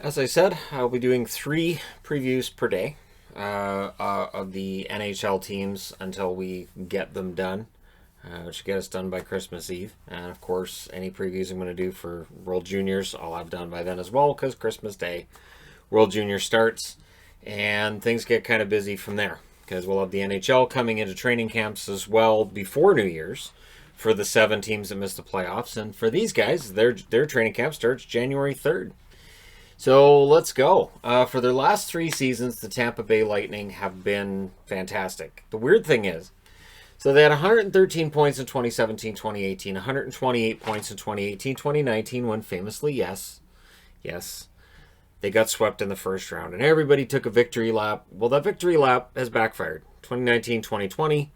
As I said, I'll be doing 3 previews per day of the NHL teams until we get them done, which should get us done by Christmas Eve. And of course, any previews I'm going to do for World Juniors, I'll have done by then as well, because Christmas Day, World Junior starts, and things get kind of busy from there, because we'll have the NHL coming into training camps as well before New Year's for the 7 teams that missed the playoffs. And for these guys, their training camp starts January 3rd. So let's go. For their last 3 seasons, the Tampa Bay Lightning have been fantastic. The weird thing is, so they had 113 points in 2017-2018, 128 points in 2018-2019, when famously, yes, they got swept in the first round. And everybody took a victory lap. Well, that victory lap has backfired. 2019-2020,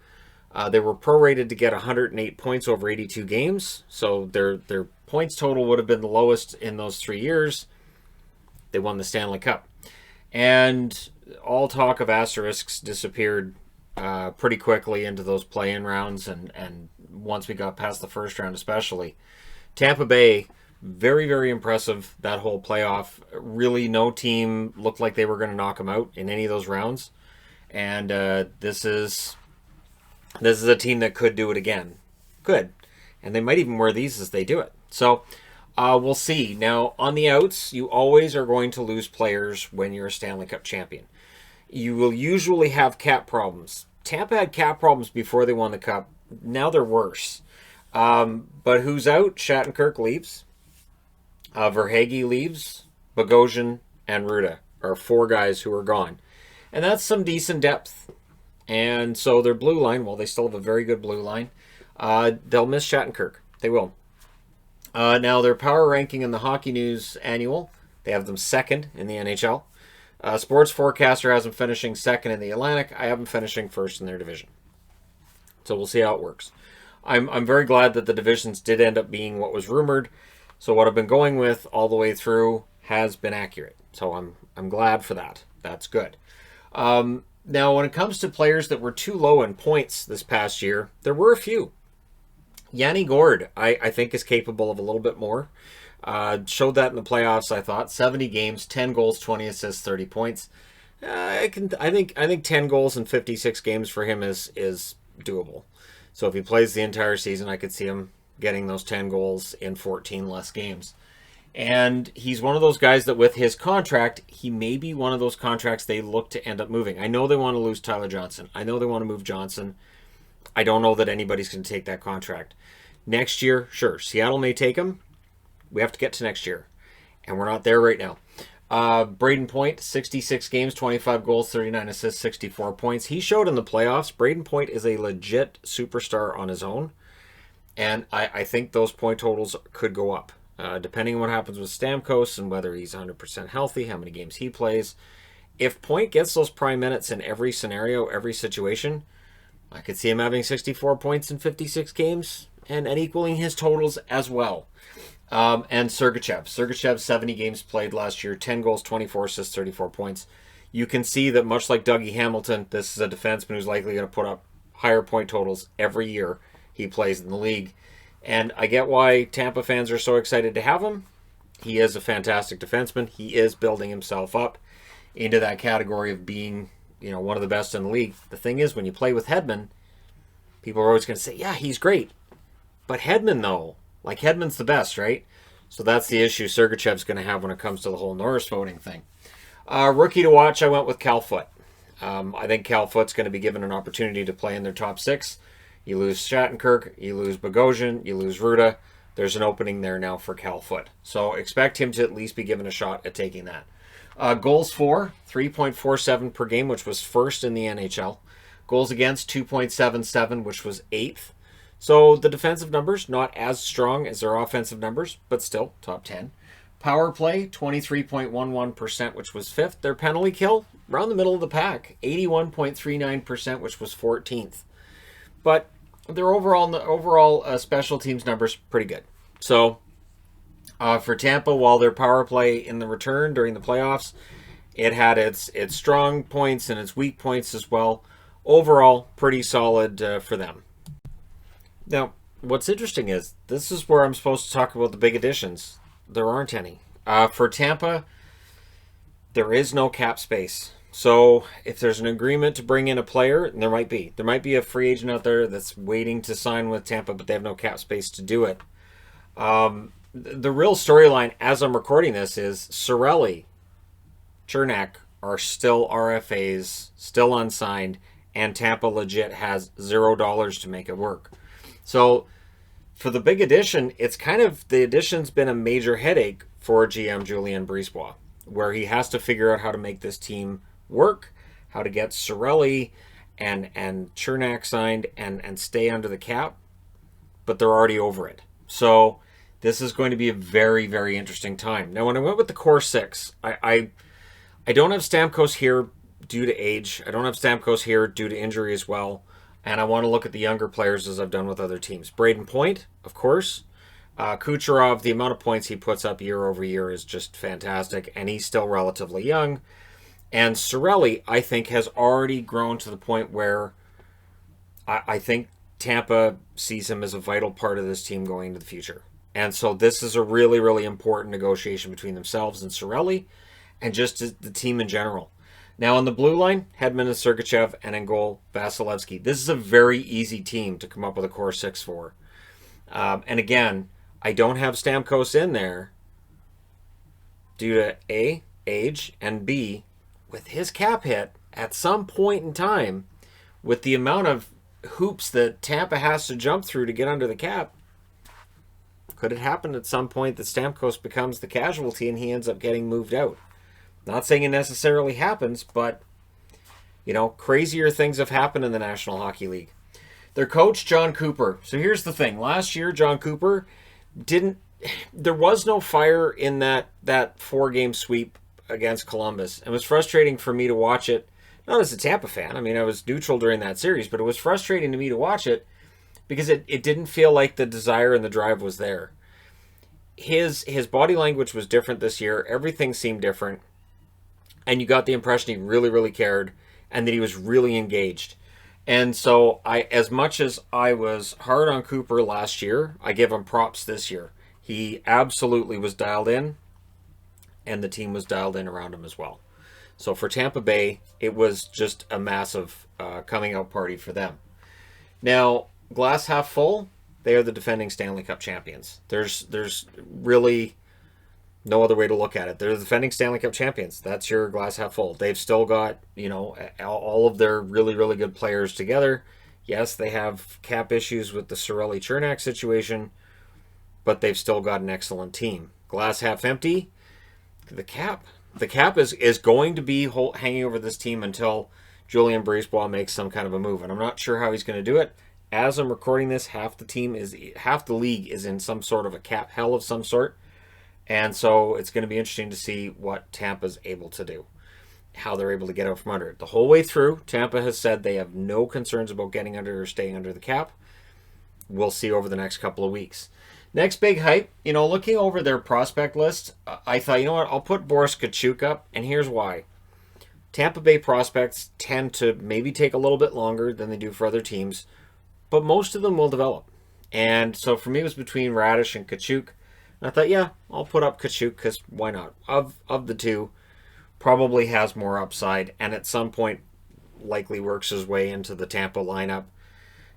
they were prorated to get 108 points over 82 games. So their points total would have been the lowest in those 3 years. They won the Stanley Cup. And all talk of asterisks disappeared pretty quickly into those play-in rounds, and once we got past the first round especially. Tampa Bay, very, very impressive that whole playoff. Really, no team looked like they were going to knock them out in any of those rounds. And this is a team that could do it again. Could. And they might even wear these as they do it. So we'll see. Now, on the outs, you always are going to lose players when you're a Stanley Cup champion. You will usually have cap problems. Tampa had cap problems before they won the Cup. Now they're worse. But who's out? Shattenkirk leaves. Verhaeghe leaves. Bogosian and Ruda are 4 guys who are gone. And that's some decent depth. And so their blue line, well, they still have a very good blue line. They'll miss Shattenkirk. They will. Now, their power ranking in the Hockey News Annual, they have them 2nd in the NHL. Sports Forecaster has them finishing 2nd in the Atlantic. I have them finishing 1st in their division. So we'll see how it works. I'm very glad that the divisions did end up being what was rumored. So what I've been going with all the way through has been accurate. So I'm glad for that. That's good. Now, when it comes to players that were too low in points this past year, there were a few. Yanni Gourde, I think, is capable of a little bit more. Showed that in the playoffs, I thought. 70 games, 10 goals, 20 assists, 30 points. I think 10 goals in 56 games for him is doable. So if he plays the entire season, I could see him getting those 10 goals in 14 less games. And he's one of those guys that with his contract, he may be one of those contracts they look to end up moving. I know they want to lose Tyler Johnson. I know they want to move Johnson. I don't know that anybody's going to take that contract. Next year, sure, Seattle may take him. We have to get to next year, and we're not there right now. Braden Point, 66 games, 25 goals, 39 assists, 64 points. He showed in the playoffs. Braden Point is a legit superstar on his own, and I think those point totals could go up, depending on what happens with Stamkos and whether he's 100% healthy, how many games he plays. If Point gets those prime minutes in every scenario, every situation, I could see him having 64 points in 56 games and equaling his totals as well. And Sergachev, 70 games played last year, 10 goals, 24 assists, 34 points. You can see that much like Dougie Hamilton, this is a defenseman who's likely going to put up higher point totals every year he plays in the league. And I get why Tampa fans are so excited to have him. He is a fantastic defenseman. He is building himself up into that category of being, one of the best in the league. The thing is, when you play with Hedman, people are always going to say, yeah, he's great. But Hedman, though, Hedman's the best, right? So that's the issue Sergachev's going to have when it comes to the whole Norris voting thing. Rookie to watch, I went with Cal Foote. I think Cal Foote's going to be given an opportunity to play in their top 6. You lose Shattenkirk, you lose Bogosian, you lose Ruda. There's an opening there now for Cal Foote. So expect him to at least be given a shot at taking that. Goals for, 3.47 per game, which was 1st in the NHL. Goals against, 2.77, which was 8th. So the defensive numbers, not as strong as their offensive numbers, but still top 10. Power play, 23.11%, which was 5th. Their penalty kill, around the middle of the pack, 81.39%, which was 14th. But their overall special teams numbers, pretty good. So for Tampa, while their power play in the return during the playoffs, it had its strong points and its weak points as well. Overall, pretty solid for them. Now, what's interesting is this is where I'm supposed to talk about the big additions. There aren't any. For Tampa, There is no cap space. So if there's an agreement to bring in a player, and there might be a free agent out there that's waiting to sign with Tampa, but they have no cap space to do it. The real storyline as I'm recording this is Cirelli, Chernak are still RFAs, still unsigned, and Tampa legit has $0 to make it work. So for the big addition, it's kind of, the addition's been a major headache for GM Julien Brisebois, where he has to figure out how to make this team work, how to get Cirelli and Chernak signed and stay under the cap, but they're already over it. So this is going to be a very, very interesting time. Now, when I went with the core six, I don't have Stamkos here due to age. I don't have Stamkos here due to injury as well. And I want to look at the younger players as I've done with other teams. Braden Point, of course. Kucherov, the amount of points he puts up year over year is just fantastic. And he's still relatively young. And Cirelli, I think, has already grown to the point where I think Tampa sees him as a vital part of this team going into the future. And so this is a really, really important negotiation between themselves and Cirelli and just the team in general. Now on the blue line, Hedman and Sergachev, and in goal, Vasilevsky. This is a very easy team to come up with a core six for. And again, I don't have Stamkos in there due to A, age, and B, with his cap hit at some point in time, with the amount of hoops that Tampa has to jump through to get under the cap, could it happen at some point that Stamkos becomes the casualty and he ends up getting moved out? Not saying it necessarily happens, but, you know, crazier things have happened in the National Hockey League. Their coach, John Cooper. So here's the thing. Last year, John Cooper there was no fire in that 4-game sweep against Columbus. It was frustrating for me to watch it, not as a Tampa fan. I mean, I was neutral during that series, but it was frustrating to me to watch it because it didn't feel like the desire and the drive was there. His body language was different this year. Everything seemed different. And you got the impression he really, really cared and that he was really engaged. And so as much as I was hard on Cooper last year, I give him props this year. He absolutely was dialed in, and the team was dialed in around him as well. So for Tampa Bay, it was just a massive coming out party for them. Now, glass half full, they are the defending Stanley Cup champions. There's really no other way to look at it. They're the defending Stanley Cup champions. That's your glass half full. They've still got, you know, all of their really, really good players together. Yes, they have cap issues with the Cirelli Chernak situation, but they've still got an excellent team. Glass half empty, the cap is going to be hanging over this team until Julien Brisebois makes some kind of a move, and I'm not sure how he's going to do it. As I'm recording this, half the league is in some sort of a cap hell of some sort. And so it's going to be interesting to see what Tampa's able to do, how they're able to get out from under it. The whole way through, Tampa has said they have no concerns about getting under or staying under the cap. We'll see over the next couple of weeks. Next big hype, you know, looking over their prospect list, I thought, you know what, I'll put Boris Katchouk up, and here's why. Tampa Bay prospects tend to maybe take a little bit longer than they do for other teams, but most of them will develop. And so for me, it was between Radish and Katchouk. And I thought, yeah, I'll put up Katchouk because why not? Of the two, probably has more upside, and at some point likely works his way into the Tampa lineup.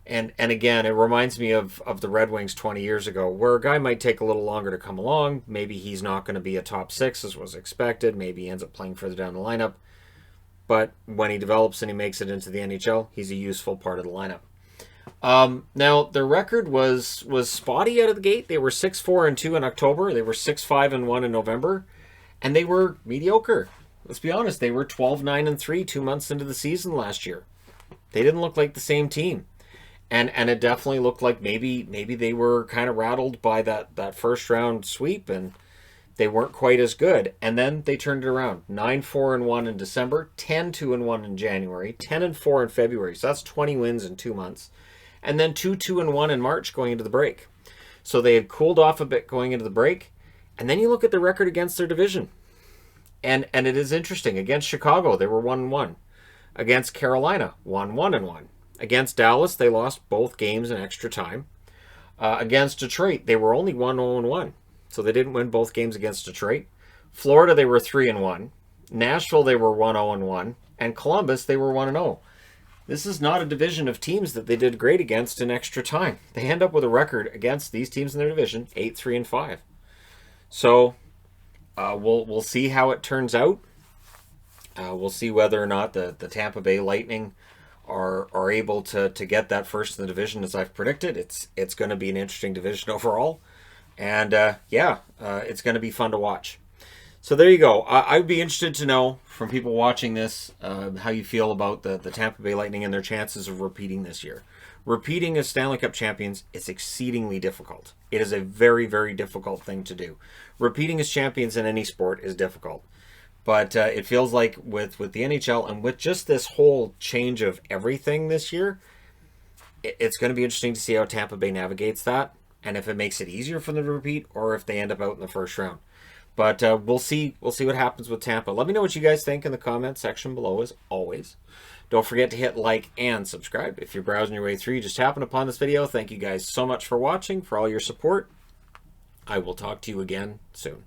And again, it reminds me of the Red Wings 20 years ago, where a guy might take a little longer to come along. Maybe he's not going to be a top six as was expected. Maybe he ends up playing further down the lineup. But when he develops and he makes it into the NHL, he's a useful part of the lineup. Now their record was spotty out of the gate. They were 6-4-2 in October. They were 6-5-1 in November, and they were mediocre. Let's be honest. They were 12-9-3 2 months into the season last year. They didn't look like the same team, and it definitely looked like maybe they were kind of rattled by that first round sweep, and they weren't quite as good. And then they turned it around. 9-4-1 in December, 10-2-1 in January, 10-4 in February. So that's 20 wins in 2 months. And then 2-2-1 in March going into the break. So they had cooled off a bit going into the break. And then you look at the record against their division. And it is interesting. Against Chicago, they were 1-1. Against Carolina, 1-1-1. Against Dallas, they lost both games in extra time. Against Detroit, they were only 1-0-1. So they didn't win both games against Detroit. Florida, they were 3-1. Nashville, they were 1-0-1. And Columbus, they were 1-0. This is not a division of teams that they did great against in extra time. They end up with a record against these teams in their division, 8-3-5. So we'll see how it turns out. We'll see whether or not the Tampa Bay Lightning are able to get that first in the division as I've predicted. It's going to be an interesting division overall. And it's going to be fun to watch. So there you go. I'd be interested to know from people watching this how you feel about the Tampa Bay Lightning and their chances of repeating this year. Repeating as Stanley Cup champions is exceedingly difficult. It is a very, very difficult thing to do. Repeating as champions in any sport is difficult. But it feels like with the NHL and with just this whole change of everything this year, it's going to be interesting to see how Tampa Bay navigates that and if it makes it easier for them to repeat or if they end up out in the first round. But we'll see what happens with Tampa. Let me know what you guys think in the comments section below, as always. Don't forget to hit like and subscribe. If you're browsing your way through, you just happened upon this video. Thank you guys so much for watching, for all your support. I will talk to you again soon.